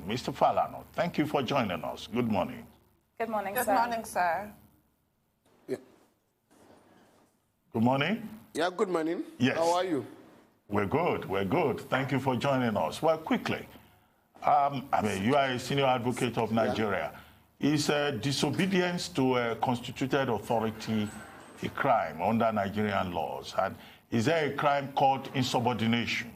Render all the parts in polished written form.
Mr. Falana, thank you for joining us. Good morning. Good morning, sir. Good morning, sir. Yeah. Good morning. Yeah, good morning. Yes. How are you? We're good. We're good. Thank you for joining us. Well, quickly, you are a senior advocate of Nigeria. Yeah. Is disobedience to a constituted authority a crime under Nigerian laws? And is there a crime called insubordination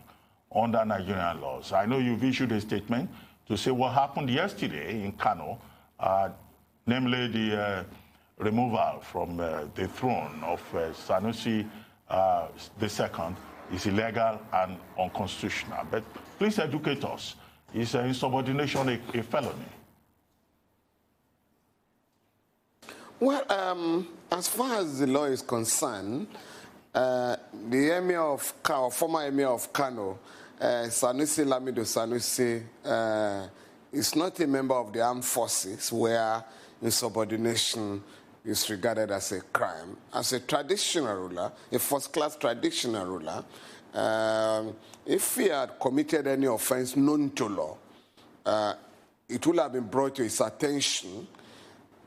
under Nigerian laws? I know you've issued a statement to say what happened yesterday in Kano, namely the removal from the throne of Sanusi II is illegal and unconstitutional. But please educate us. Is insubordination a felony? Well, as far as the law is concerned, the Emir of Kano, former Emir of Kano, Sanusi Lamido Sanusi, is not a member of the armed forces where insubordination is regarded as a crime. As a traditional ruler, a first-class traditional ruler, if he had committed any offense known to law, it would have been brought to his attention,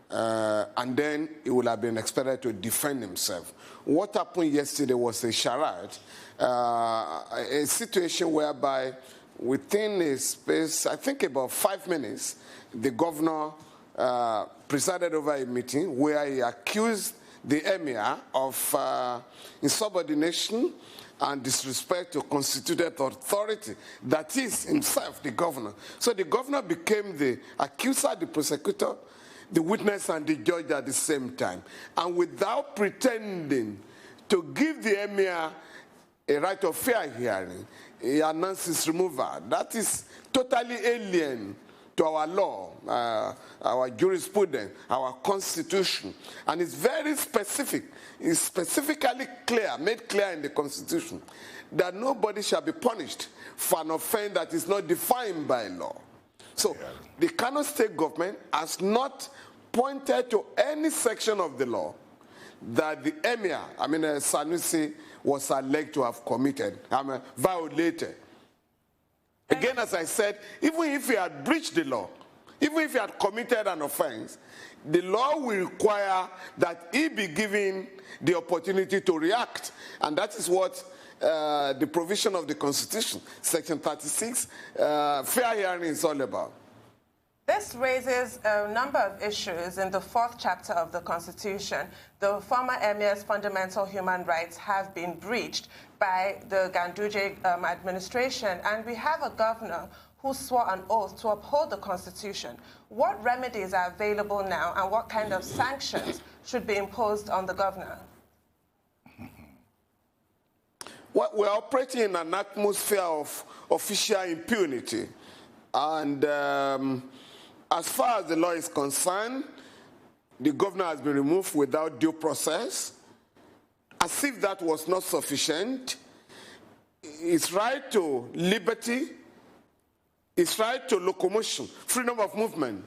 and then he would have been expected to defend himself. What happened yesterday was a charade, a situation whereby within a space, I think about 5 minutes, the governor presided over a meeting where he accused the emir of insubordination and disrespect to constituted authority, that is himself, the governor. So the governor became the accuser, the prosecutor, the witness, and the judge at the same time. And without pretending to give the emir a right of fair hearing, he announced his removal. That is totally alien to our law, our jurisprudence, our constitution. And it's very specific. It's specifically clear, made clear in the constitution, that nobody shall be punished for an offense that is not defined by law. So the Kano state government has not pointed to any section of the law that the emir, Sanusi, was alleged to have committed, violated. Again, as I said, even if he had breached the law, even if he had committed an offense, the law will require that he be given the opportunity to react. And that is what the provision of the Constitution, Section 36, fair hearing is all about. This raises a number of issues in the 4th chapter of the Constitution. The former Emir's fundamental human rights have been breached by the Ganduje administration, and we have a governor who swore an oath to uphold the Constitution. What remedies are available now, and what kind of sanctions should be imposed on the governor? Well, we're operating in an atmosphere of official impunity, and as far as the law is concerned, the governor has been removed without due process. As if that was not sufficient, his right to liberty, his right to locomotion, freedom of movement,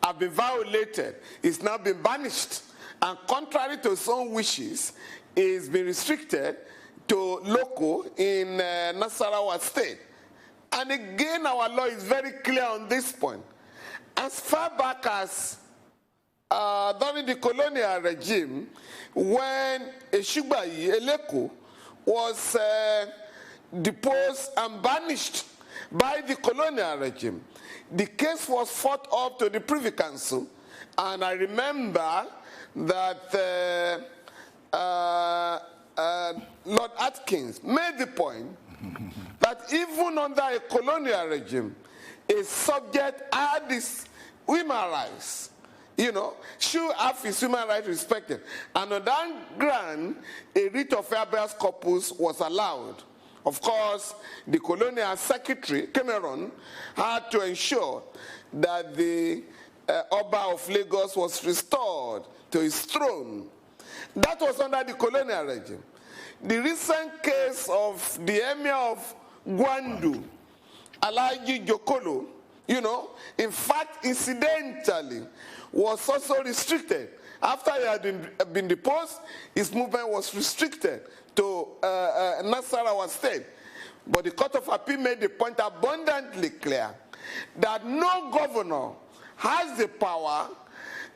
have been violated. He's now been banished. And contrary to his own wishes, he's been restricted to Loko in Nasarawa State. And again, our law is very clear on this point. As far back as during the colonial regime, when Eshugbayi, Loko, was deposed and banished by the colonial regime, the case was fought up to the Privy Council, and I remember that Lord Atkins made the point that even under a colonial regime, a subject had his human rights, should have his human rights respected. And on that ground, a writ of habeas corpus was allowed. Of course, the colonial secretary, Cameron, had to ensure that the Oba of Lagos was restored to his throne. That was under the colonial regime. The recent case of the Emir of Gwandu, Alaji Jokolo, in fact, incidentally, was also restricted. After he had been deposed, his movement was restricted to Nasarawa State. But the Court of Appeal made the point abundantly clear that no governor has the power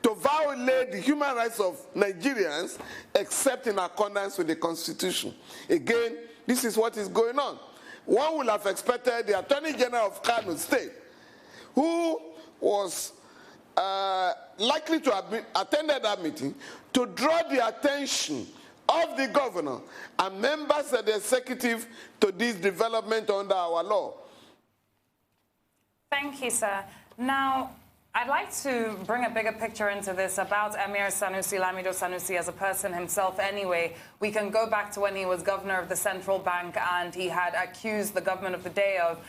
to violate the human rights of Nigerians except in accordance with the Constitution. Again, this is what is going on. One would have expected the Attorney General of Kano State, who was likely to have attended that meeting, to draw the attention of the governor and members of the executive to this development under our law. Thank you, sir. Now, I'd like to bring a bigger picture into this about Emir Sanusi Lamido Sanusi as a person himself anyway. We can go back to when he was governor of the central bank and he had accused the government of the day of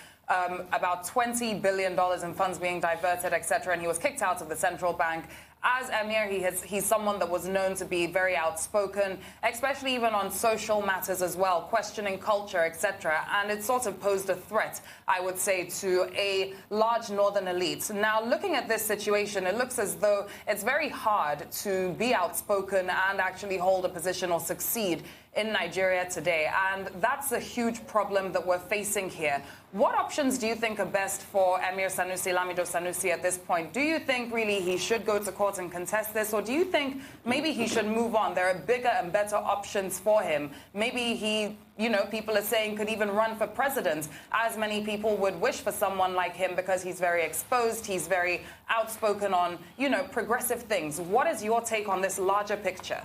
about $20 billion in funds being diverted, etc., and he was kicked out of the central bank. As Emir, he's someone that was known to be very outspoken, especially even on social matters as well, questioning culture, etc. And it sort of posed a threat, I would say, to a large northern elite. Now, looking at this situation, it looks as though it's very hard to be outspoken and actually hold a position or succeed in Nigeria today. And that's a huge problem that we're facing here. What options do you think are best for Emir Sanusi Lamido Sanusi at this point? Do you think really he should go to court and contest this? Or do you think maybe he should move on? There are bigger and better options for him. Maybe he, you know, people are saying could even run for president, as many people would wish for someone like him because he's very exposed, he's very outspoken on, you know, progressive things. What is your take on this larger picture?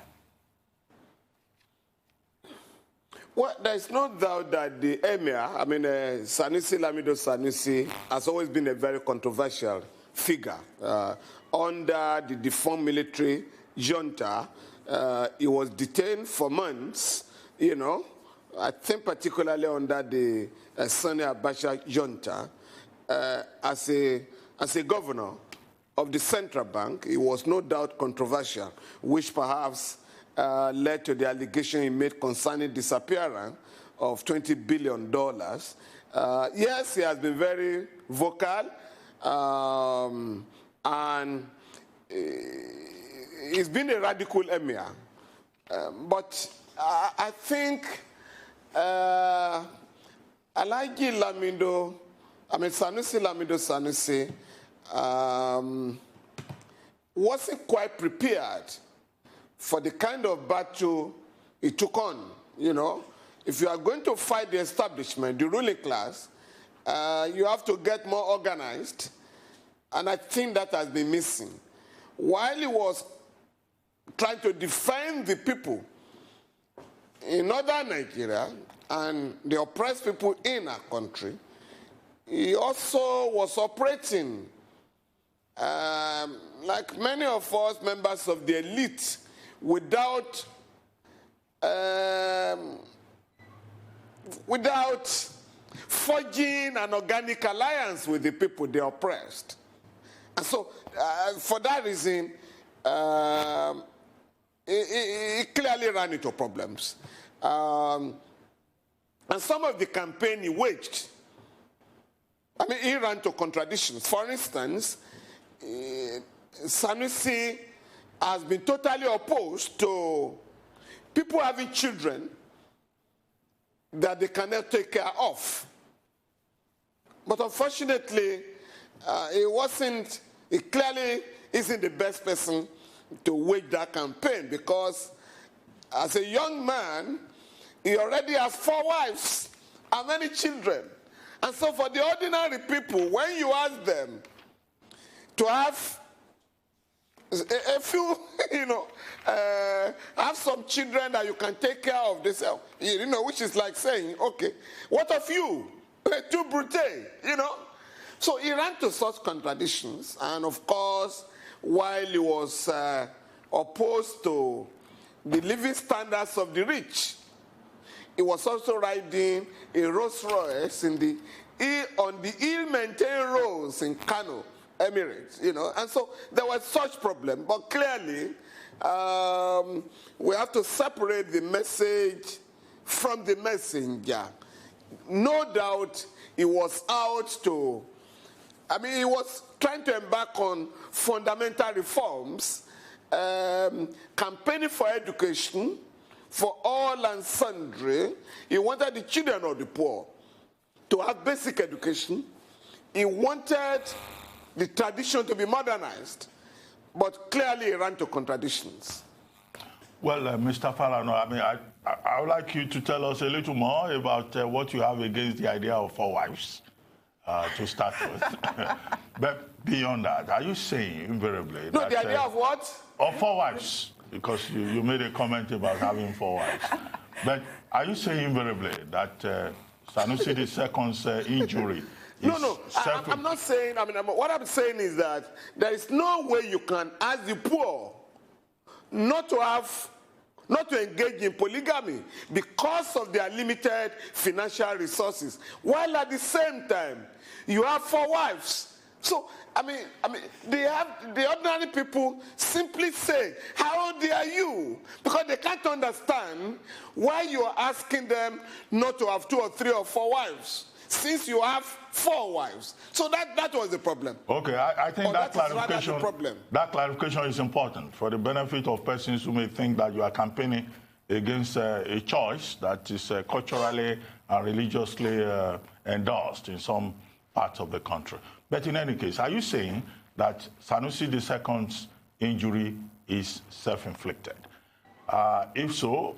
Well, there's no doubt that the Emir, Sanusi Lamido Sanusi, has always been a very controversial figure. Under the deformed military junta, he was detained for months, you know, I think particularly under the Sani Abacha junta, as a governor of the central bank. He was no doubt controversial, which perhaps led to the allegation he made concerning disappearance of $20 billion. Yes, he has been very vocal, and he's been a radical emir. But I think Sanusi Lamido Sanusi wasn't quite prepared for the kind of battle he took on. You know, if you are going to fight the establishment, the ruling class, you have to get more organized, and I think that has been missing. While he was trying to defend the people in northern Nigeria and the oppressed people in our country, he also was operating like many of us, members of the elite, without forging an organic alliance with the people they oppressed. And so, for that reason, he clearly ran into problems. And some of the campaign he waged, he ran into contradictions. For instance, Sanusi has been totally opposed to people having children that they cannot take care of. But unfortunately, he clearly isn't the best person to wage that campaign, because as a young man, he already has 4 wives and many children. And so for the ordinary people, when you ask them to have a few, have some children that you can take care of themselves, which is like saying, okay, what of you? Too brute, So he ran to such contradictions, and of course, while he was opposed to the living standards of the rich, he was also riding a Rolls Royce on the ill-maintained roads in Kano, Emirates, and so there was such problem. But clearly, we have to separate the message from the messenger. No doubt he was out to, he was trying to embark on fundamental reforms, campaigning for education for all and sundry. He wanted the children of the poor to have basic education. He wanted the tradition to be modernized, but clearly he ran to contradictions. Well, Mr. Falana, I mean, I would like you to tell us a little more about what you have against the idea of 4 wives to start with. But beyond that, are you saying invariably No, that, the idea of what? Of 4 wives, because you made a comment about having 4 wives. But are you saying invariably that Sanusi II's injury is No, I'm not saying, what I'm saying is that there is no way you can ask the poor not to engage in polygamy because of their limited financial resources, while at the same time you have 4 wives. So the ordinary people simply say, how dare you? Because they can't understand why you are asking them not to have 2 or 3 or 4 wives, since you have 4 wives. So that was the problem. Okay, I think that clarification is important for the benefit of persons who may think that you are campaigning against a choice that is culturally and religiously endorsed in some parts of the country. But in any case, are you saying that Sanusi II's injury is self-inflicted? If so,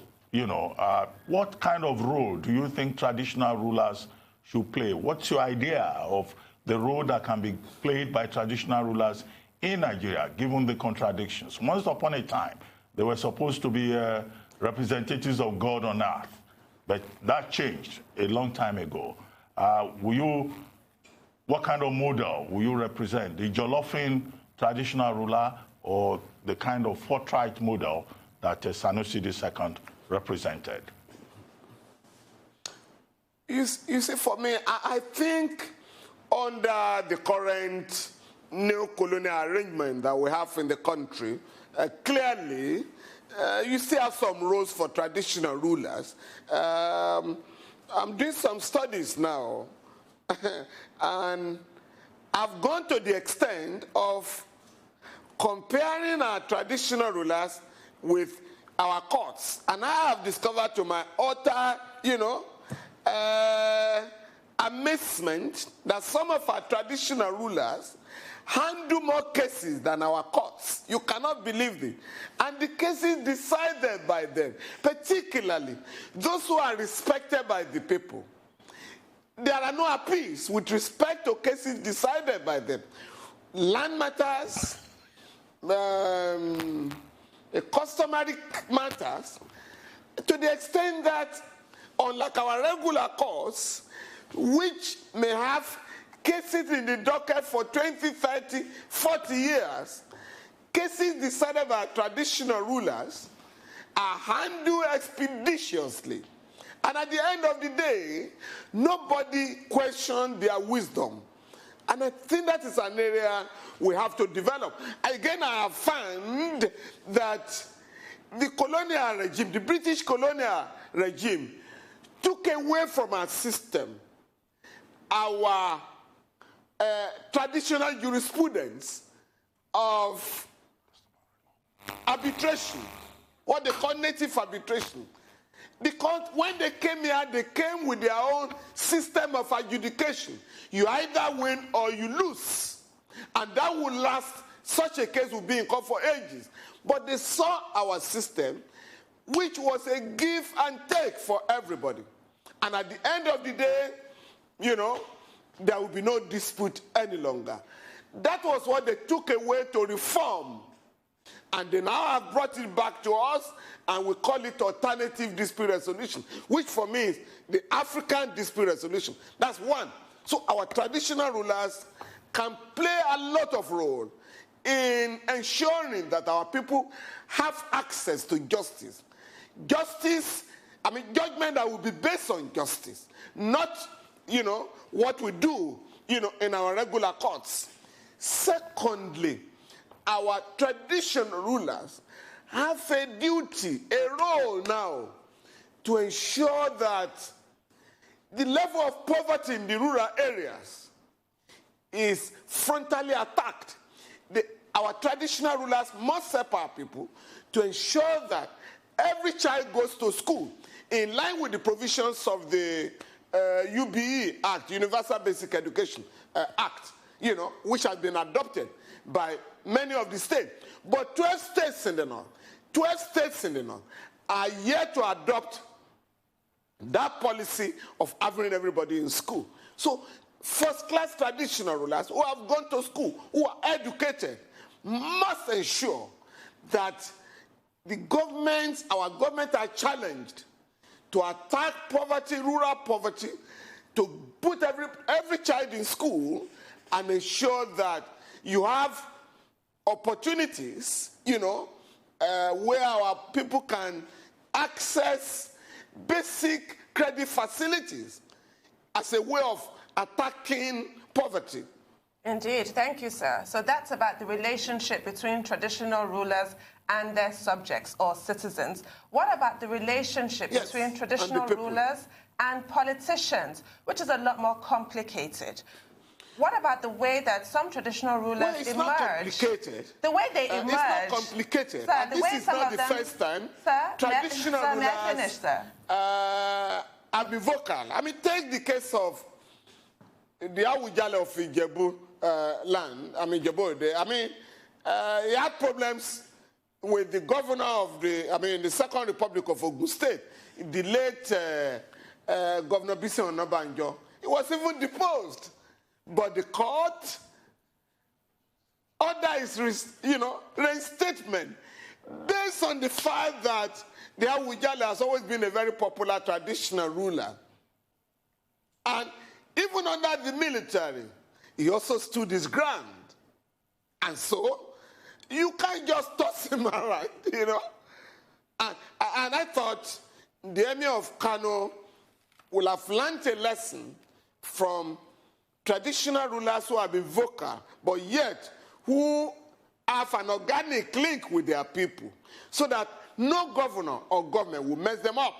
what kind of role do you think traditional rulers should play? What's your idea of the role that can be played by traditional rulers in Nigeria, given the contradictions? Once upon a time, they were supposed to be representatives of God on earth, but that changed a long time ago. What kind of model will you represent? The Jolofin traditional ruler or the kind of forthright model that Sanusi II represented? You see, for me, I think under the current neo-colonial arrangement that we have in the country, clearly, you still have some roles for traditional rulers. I'm doing some studies now, and I've gone to the extent of comparing our traditional rulers with our courts. And I have discovered to my utter, amazement that some of our traditional rulers handle more cases than our courts. You cannot believe it. And the cases decided by them, particularly those who are respected by the people, there are no appeals with respect to cases decided by them. Land matters, customary matters, to the extent that, unlike our regular courts, which may have cases in the docket for 20, 30, 40 years, cases decided by traditional rulers are handled expeditiously. And at the end of the day, nobody questioned their wisdom. And I think that is an area we have to develop. Again, I have found that the colonial regime, the British colonial regime, took away from our system our traditional jurisprudence of arbitration, what they call native arbitration. Because when they came here, they came with their own system of adjudication. You either win or you lose. And that will last, such a case will be in court for ages. But they saw our system, which was a give and take for everybody. And at the end of the day, there will be no dispute any longer. That was what they took away to reform. And they now have brought it back to us, and we call it alternative dispute resolution, which for me is the African dispute resolution. That's one. So our traditional rulers can play a lot of role in ensuring that our people have access to justice. Judgment that will be based on justice, not, what we do, in our regular courts. Secondly, our traditional rulers have a duty, a role now, to ensure that the level of poverty in the rural areas is frontally attacked. Our traditional rulers must help our people to ensure that every child goes to school in line with the provisions of the UBE Act, Universal Basic Education Act, you know, which has been adopted by many of the states. But 12 states in the north, 12 states in the north are yet to adopt that policy of having everybody in school. So first-class traditional rulers who have gone to school, who are educated, must ensure that the governments, our government, are challenged to attack poverty, rural poverty, to put every child in school and ensure that you have opportunities, you know, where our people can access basic credit facilities as a way of attacking poverty. Indeed. Thank you, sir. So that's about the relationship between traditional rulers and their subjects or citizens. What about the relationship between traditional rulers and politicians, which is a lot more complicated? What about the way that some traditional rulers it's emerge? Not complicated. The way they emerge. It's not complicated. Sir, and the this way is some not of the them, first time sir, traditional sir, rulers may I finish, sir? Have been vocal. I mean, take the case of the Awujale of Ijebu land. I mean, Ijebu. I mean, he had problems with the governor of the Second Republic of Ogun State, the late Governor Bisi Onabanjo. He was even deposed. But the court ordered his, reinstatement based on the fact that the Awujale has always been a very popular traditional ruler. And even under the military, he also stood his ground. And so, you can't just toss him around, you know. And I thought the Emir of Kano will have learned a lesson from traditional rulers who have been vocal, but yet who have an organic link with their people, so that no governor or government will mess them up.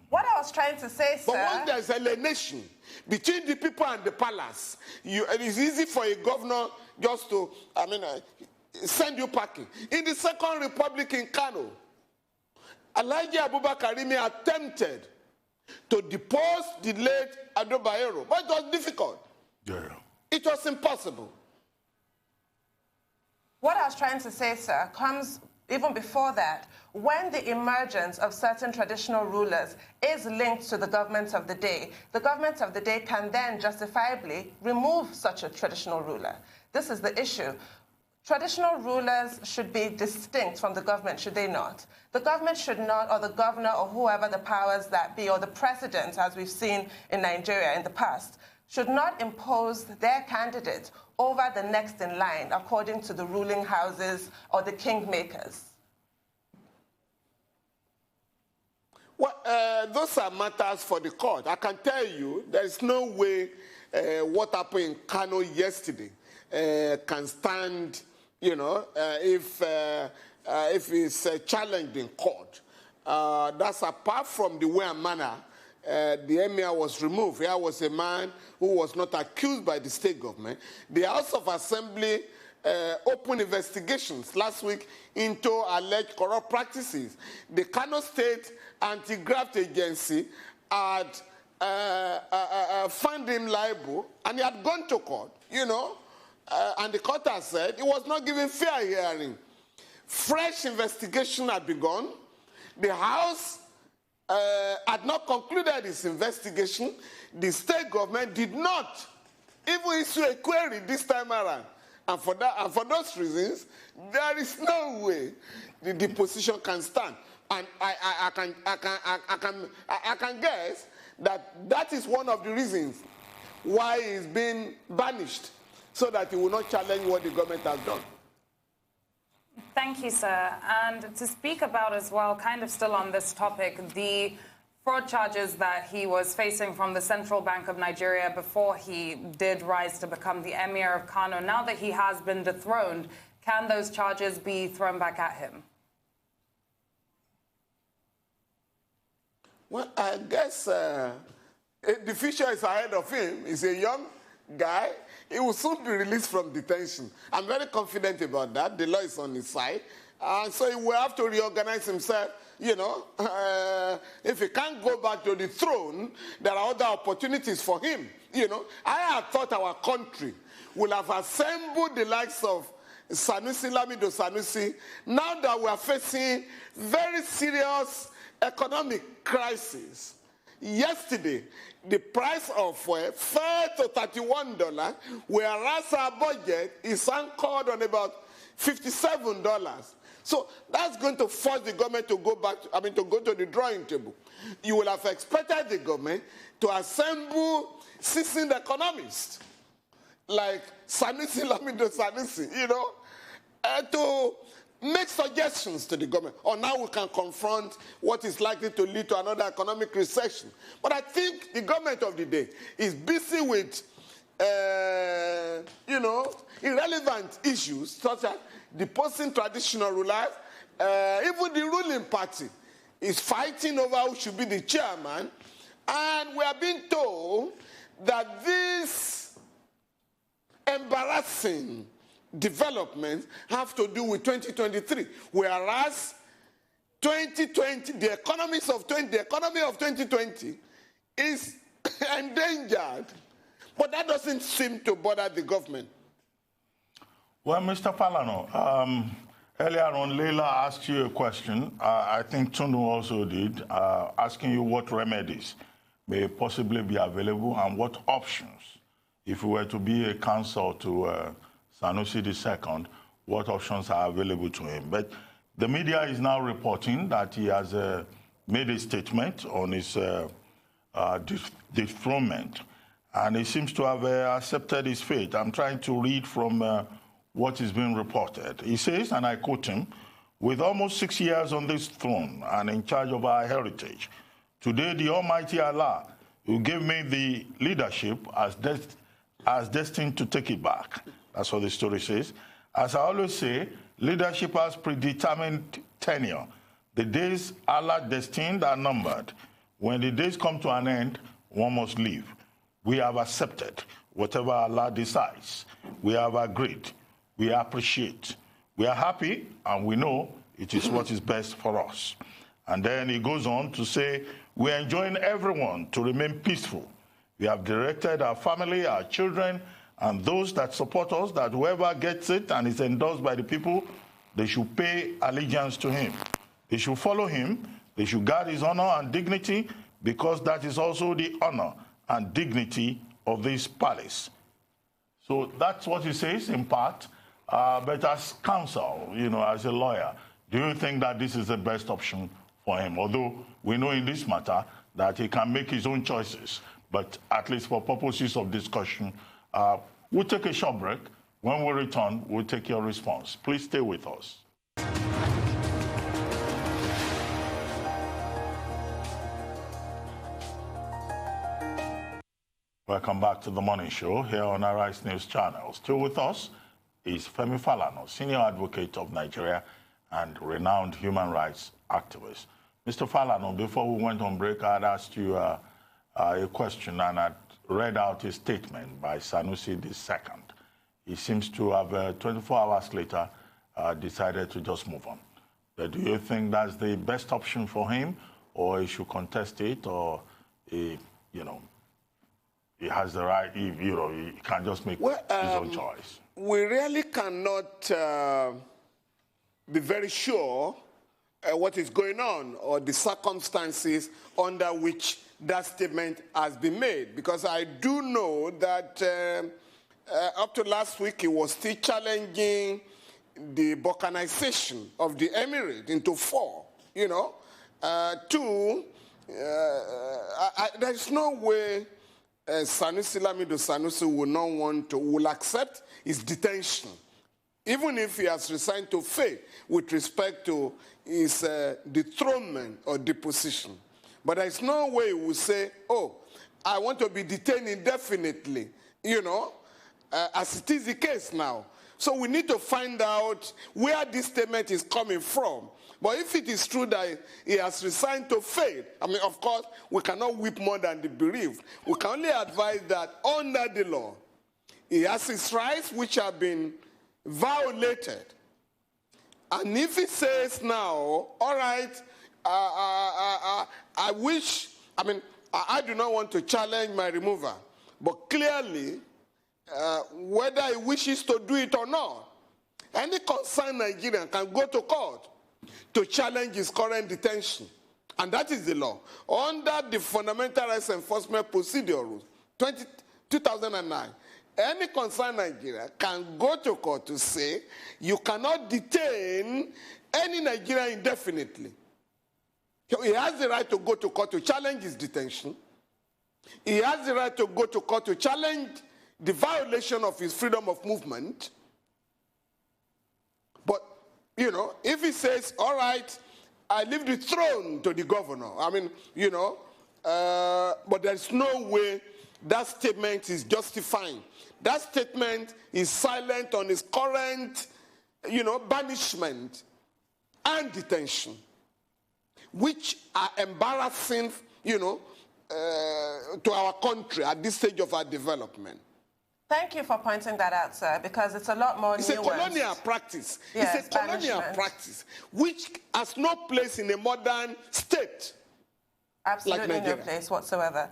What I was trying to say, sir... But once there's alienation between the people and the palace, it is easy for a governor just to, send you packing. In the Second Republic in Kano, Alhaji Abubakar Rimi attempted to depose the late Ado Bayero, but it was difficult. Yeah. It was impossible. What I was trying to say, sir, comes even before that, when the emergence of certain traditional rulers is linked to the government of the day can then justifiably remove such a traditional ruler. This is the issue. Traditional rulers should be distinct from the government, should they not? The government should not, or the governor, or whoever the powers that be, or the president, as we've seen in Nigeria in the past, should not impose their candidate over the next in line according to the ruling houses or the kingmakers. Well, those are matters for the court. I can tell you there is no way what happened in Kano yesterday can stand, if it's challenged in court. That's apart from the way and manner the emir was removed. Here was a man who was not accused by the state government. The House of Assembly opened investigations last week into alleged corrupt practices. The Kano State Anti-Graft Agency had found him liable, and he had gone to court, and the court has said he was not given fair hearing. Fresh investigation had begun. The House had not concluded its investigation. The state government did not even issue a query this time around. And for those reasons, there is no way the deposition can stand. And I can guess that is one of the reasons why he's been banished, so that he will not challenge what the government has done. Thank you, sir. And to speak about as well, kind of still on this topic, the fraud charges that he was facing from the Central Bank of Nigeria before he did rise to become the Emir of Kano. Now that he has been dethroned, can those charges be thrown back at him? Well, I guess the future is ahead of him. He's a young guy. He will soon be released from detention. I'm very confident about that. The law is on his side. And so he will have to reorganize himself if he can't go back to the throne, there are other opportunities for him. I had thought our country will have assembled the likes of Sanusi Lamido Sanusi. Now that we are facing very serious economic crisis. Yesterday, the price of fuel fell to $31, whereas our budget is anchored on about $57. So that's going to force the government to go back, to go to the drawing table. You will have expected the government to assemble seasoned economists like Sanusi Lamido Sanusi, to make suggestions to the government. Or now we can confront what is likely to lead to another economic recession. But I think the government of the day is busy with, irrelevant issues such as deposing traditional rulers. Even the ruling party is fighting over who should be the chairman. And we are being told that this embarrassing developments have to do with 2023, whereas 2020, the economy of 2020 is endangered. But that doesn't seem to bother the government. Well, Mr. Falana, earlier on, Leila asked you a question. I think Tunu also did, asking you what remedies may possibly be available and what options, if we were to be a counsel to Sanusi II, what options are available to him. But the media is now reporting that he has made a statement on his dethronement, and he seems to have accepted his fate. I'm trying to read from what is being reported. He says, and I quote him, "With almost 6 years on this throne and in charge of our heritage, today the Almighty Allah, who gave me the leadership, as destined to take it back." That's what the story says. As I always say, leadership has predetermined tenure. The days Allah destined are numbered. When the days come to an end, one must leave. We have accepted whatever Allah decides. We have agreed. We appreciate. We are happy, and we know it is what is best for us. And then he goes on to say, we enjoin everyone to remain peaceful. We have directed our family, our children, and those that support us, that whoever gets it and is endorsed by the people, they should pay allegiance to him. They should follow him. They should guard his honor and dignity, because that is also the honor and dignity of this palace. So that's what he says in part. But as counsel, as a lawyer, do you think that this is the best option for him? Although we know in this matter that he can make his own choices, but at least for purposes of discussion, we'll take a short break. When we return, we'll take your response. Please stay with us. Welcome back to the Morning Show here on Arise News Channel. Still with us is Femi Falana, Senior Advocate of Nigeria and renowned human rights activist. Mr. Falana, before we went on break, I had asked you a question, and I read out a statement by Sanusi II. He seems to have, 24 hours later, decided to just move on. But do you think that's the best option for him, or he should contest it, or he has the right, he can just make his own choice? We really cannot be very sure what is going on or the circumstances under which that statement has been made, because I do know that up to last week he was still challenging the balkanization of the emirate into 4. There's no way Sanusi Lamido Sanusi will accept his detention, even if he has resigned to faith with respect to his dethronement or deposition. But there's no way he will say, oh, I want to be detained indefinitely, as it is the case now. So we need to find out where this statement is coming from. But if it is true that he has resigned to faith, of course, we cannot weep more than the bereaved. We can only advise that under the law, he has his rights which have been violated. And if he says now, all right, I wish, I do not want to challenge my remover, but clearly, whether he wishes to do it or not, any concerned Nigerian can go to court to challenge his current detention. And that is the law. Under the Fundamental Rights Enforcement Procedure Rules, 2009, any concerned Nigerian can go to court to say you cannot detain any Nigerian indefinitely. He has the right to go to court to challenge his detention. He has the right to go to court to challenge the violation of his freedom of movement. But, if he says, all right, I leave the throne to the governor, but there's no way that statement is justifying. That statement is silent on his current, banishment and detention, which are embarrassing, to our country at this stage of our development. Thank you for pointing that out, sir, because it's a lot more nuanced. It's a colonial practice. Yes, it's a colonial practice, which has no place in a modern state. Absolutely like no place whatsoever.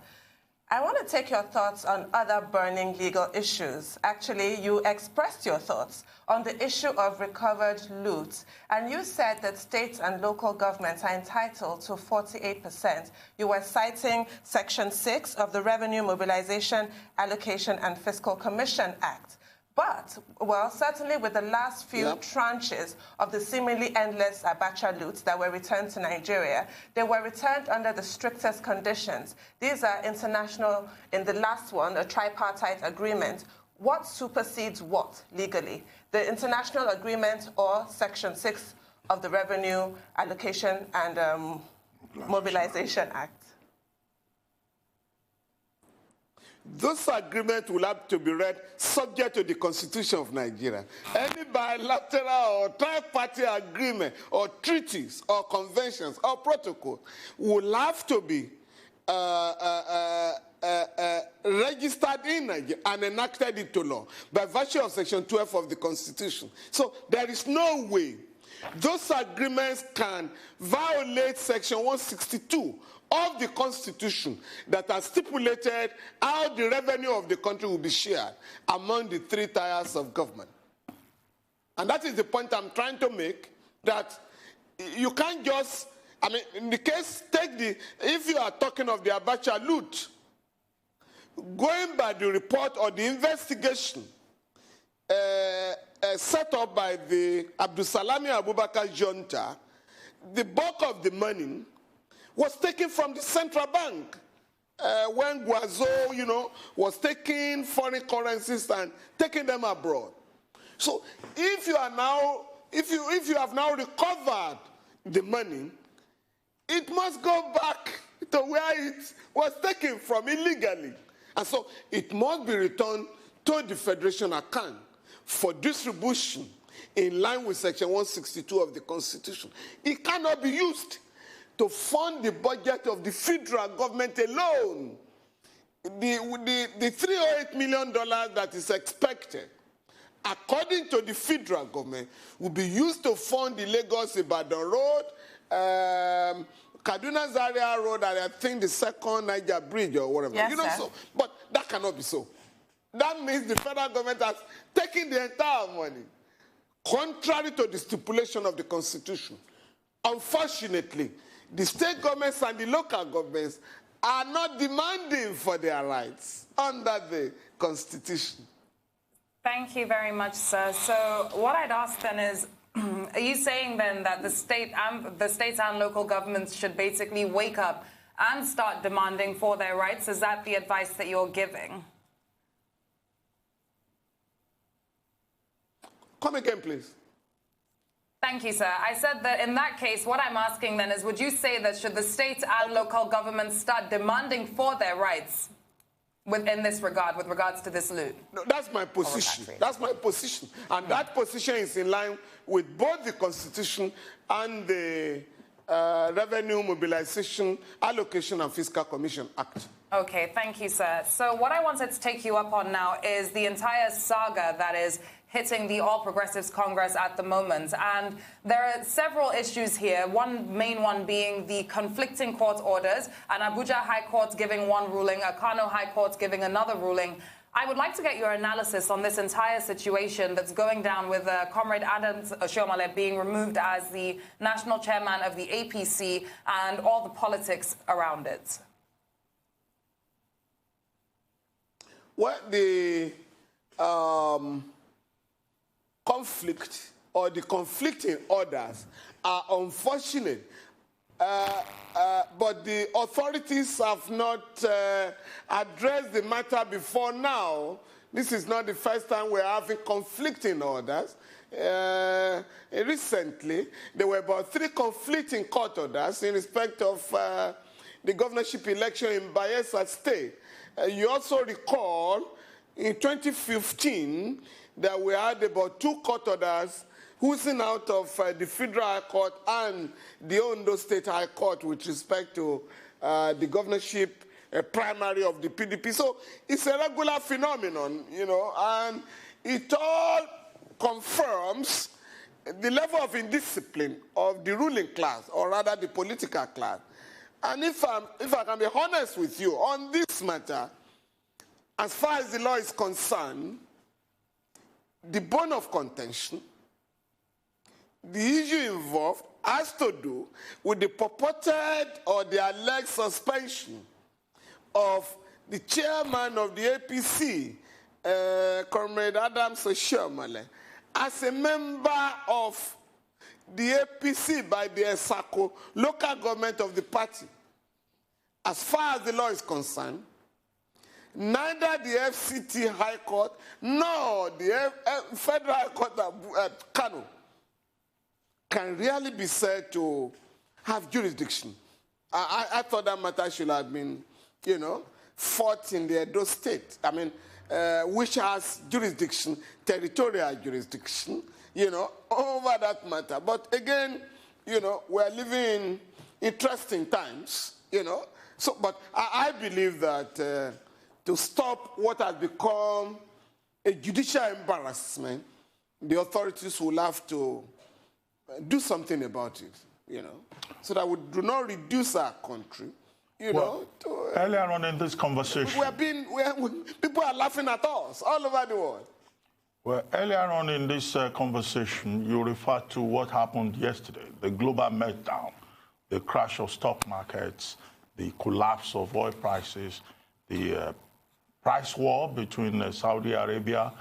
I want to take your thoughts on other burning legal issues. Actually, you expressed your thoughts on the issue of recovered loot, and you said that states and local governments are entitled to 48%. You were citing Section 6 of the Revenue Mobilization, Allocation and Fiscal Commission Act. But, well, certainly with the last few tranches of the seemingly endless Abacha loot that were returned to Nigeria, they were returned under the strictest conditions. These are international, in the last one, a tripartite agreement. What supersedes what legally? The international agreement or Section 6 of the Revenue Allocation and Mobilization Act? Those agreements will have to be read subject to the Constitution of Nigeria. Any bilateral or tri-party agreement or treaties or conventions or protocols will have to be registered in Nigeria and enacted into law by virtue of Section 12 of the Constitution. So there is no way those agreements can violate Section 162 of the Constitution that has stipulated how the revenue of the country will be shared among the three tiers of government. And that is the point I'm trying to make, that you can't just, in the case, if you are talking of the Abacha loot, going by the report or the investigation set up by the Abdulsalami Abubakar junta, the bulk of the money was taken from the central bank when Guazo, was taking foreign currencies and taking them abroad. So if you have now recovered the money, it must go back to where it was taken from illegally. And so it must be returned to the Federation account for distribution in line with Section 162 of the Constitution. It cannot be used to fund the budget of the federal government alone. The $308 million that is expected, according to the federal government, will be used to fund the Lagos-Ibadan Road, Kaduna-Zaria Road, and I think the second Niger Bridge or whatever. Yes, so, but that cannot be so. That means the federal government has taken the entire money, contrary to the stipulation of the Constitution. Unfortunately, the state governments and the local governments are not demanding for their rights under the Constitution. Thank you very much, sir. So what I'd ask then is, are you saying then that the states and local governments should basically wake up and start demanding for their rights? Is that the advice that you're giving? Come again, please. Thank you, sir. I said that in that case, what I'm asking then is, would you say that should the states and local governments start demanding for their rights in this regard, with regards to this loot? No, that's my position. That's my position. And that position is in line with both the Constitution and the Revenue Mobilization, Allocation and Fiscal Commission Act. Okay, thank you, sir. So what I wanted to take you up on now is the entire saga that is hitting the All Progressives Congress at the moment. And there are several issues here, one main one being the conflicting court orders, and Abuja High Court giving one ruling, a Kano High Court giving another ruling. I would like to get your analysis on this entire situation that's going down with Comrade Adams Oshiomhole being removed as the national chairman of the APC and all the politics around it. Well, the conflict or the conflicting orders are unfortunate. But the authorities have not addressed the matter before now. This is not the first time we're having conflicting orders. Recently, there were about 3 conflicting court orders in respect of the governorship election in Bayelsa State. You also recall in 2015 that we had about 2 court orders oozing out of the Federal High Court and the Ondo State High Court with respect to the governorship primary of the PDP. So it's a regular phenomenon, you know, and it all confirms the level of indiscipline of the ruling class, or rather the political class. And if I can be honest with you on this matter, as far as the law is concerned, the bone of contention, the issue involved has to do with the purported or the alleged suspension of the chairman of the APC, Comrade Adams Oshiomhole, as a member of the APC by the ESACO, local government of the party. As far as the law is concerned, neither the FCT High Court nor the Federal High Court of Kano can really be said to have jurisdiction. I thought that matter should have been, you know, fought in the Edo State. I mean, which has jurisdiction, territorial jurisdiction, you know, over that matter. But again, you know, we're living in interesting times, you know. So, but I believe that to stop what has become a judicial embarrassment, the authorities will have to do something about it, you know, so that we do not reduce our country, you know. Earlier on in this conversation, people are laughing at us all over the world. Well, earlier on in this conversation, you referred to what happened yesterday, the global meltdown, the crash of stock markets, the collapse of oil prices, the price war between Saudi Arabia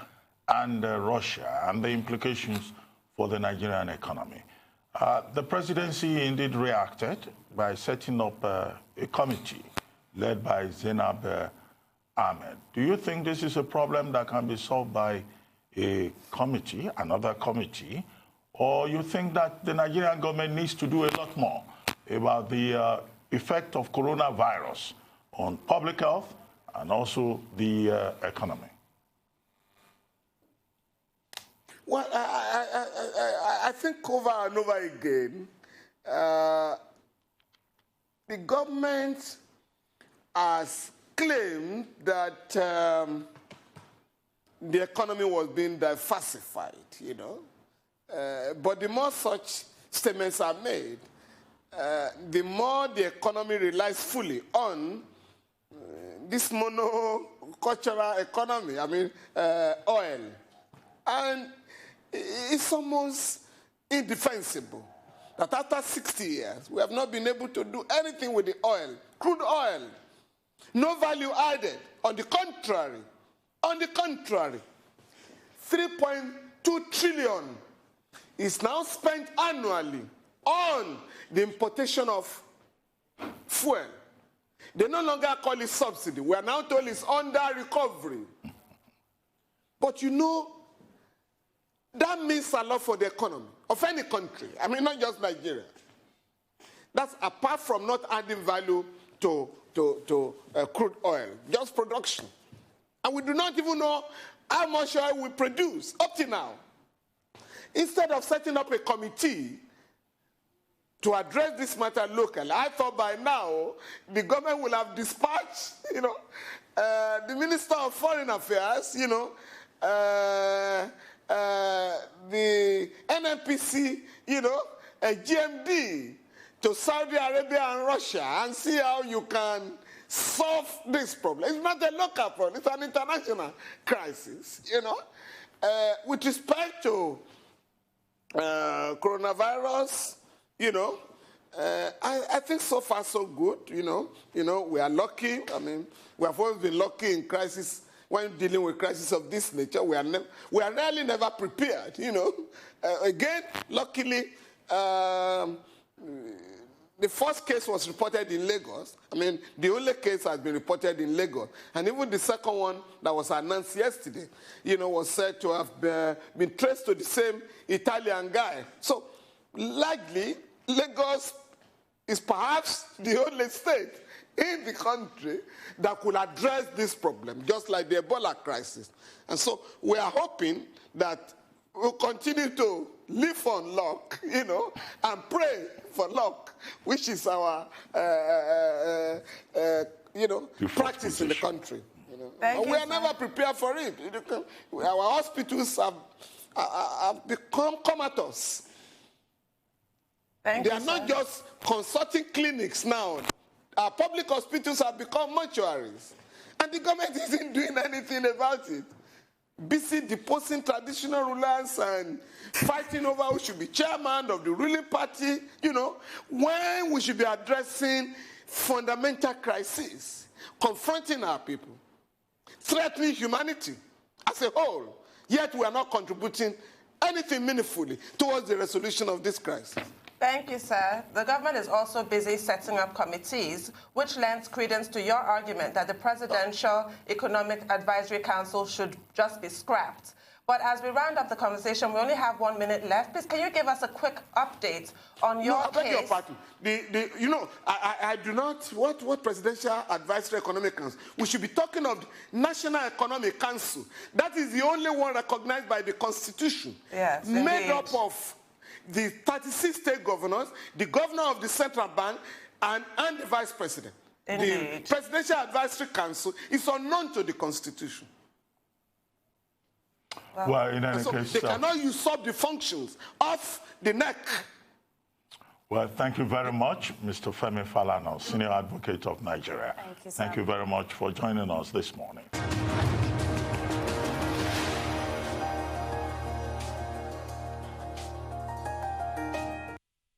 and Russia, and the implications for the Nigerian economy. The presidency indeed reacted by setting up a committee led by Zainab Ahmed. Do you think this is a problem that can be solved by a committee, another committee, or you think that the Nigerian government needs to do a lot more about the effect of coronavirus on public health and also the economy? Well, I think over and over again, the government has claimed that the economy was being diversified, you know. But the more such statements are made, the more the economy relies fully on this monocultural economy, I mean, oil. And it's almost indefensible that after 60 years, we have not been able to do anything with the oil, crude oil. No value added. On the contrary, 3.2 trillion is now spent annually on the importation of fuel. They no longer call it subsidy. We are now told it's under recovery. But you know, that means a lot for the economy of any country. I mean, not just Nigeria. That's apart from not adding value to crude oil, just production. And we do not even know how much oil we produce up to now. Instead of setting up a committee to address this matter locally, I thought by now the government will have dispatched, you know, the Minister of Foreign Affairs, you know, the NNPC, GMD to Saudi Arabia and Russia and see how you can solve this problem. It's not a local problem, it's an international crisis, With respect to coronavirus, I think so far so good, we are lucky. I mean, we have always been lucky in crisis. When dealing with crisis of this nature, we are really never prepared, Again, luckily, the first case was reported in Lagos. I mean, the only case has been reported in Lagos. And even the second one that was announced yesterday, was said to have been traced to the same Italian guy. So, likely, Lagos is perhaps the only state in the country that could address this problem, just like the Ebola crisis. And so we are hoping that we'll continue to live on luck, and pray for luck, which is our, practice in the country. But we are never prepared for it. Our hospitals have become comatose. They are not just consulting clinics now. Our public hospitals have become mortuaries. And the government isn't doing anything about it. Busy deposing traditional rulers and fighting over who should be chairman of the ruling party, when we should be addressing fundamental crises, confronting our people, threatening humanity as a whole, yet we are not contributing anything meaningfully towards the resolution of this crisis. Thank you, sir. The government is also busy setting up committees, which lends credence to your argument that the Presidential Economic Advisory Council should just be scrapped. But as we round up the conversation, we only have 1 minute left. Please, can you give us a quick update on your case? I beg your pardon. I do not, what Presidential Advisory Economic Council? We should be talking of the National Economic Council. That is the only one recognized by the Constitution. Yes, made indeed. up of the 36 state governors, the governor of the central bank, and the vice president. Indeed. The Presidential Advisory Council is unknown to the Constitution. Well, in any case, they cannot usurp the functions of the NEC. Well, thank you very much, Mr. Femi Falana, Senior Advocate of Nigeria. Thank you, sir. Thank you very much for joining us this morning.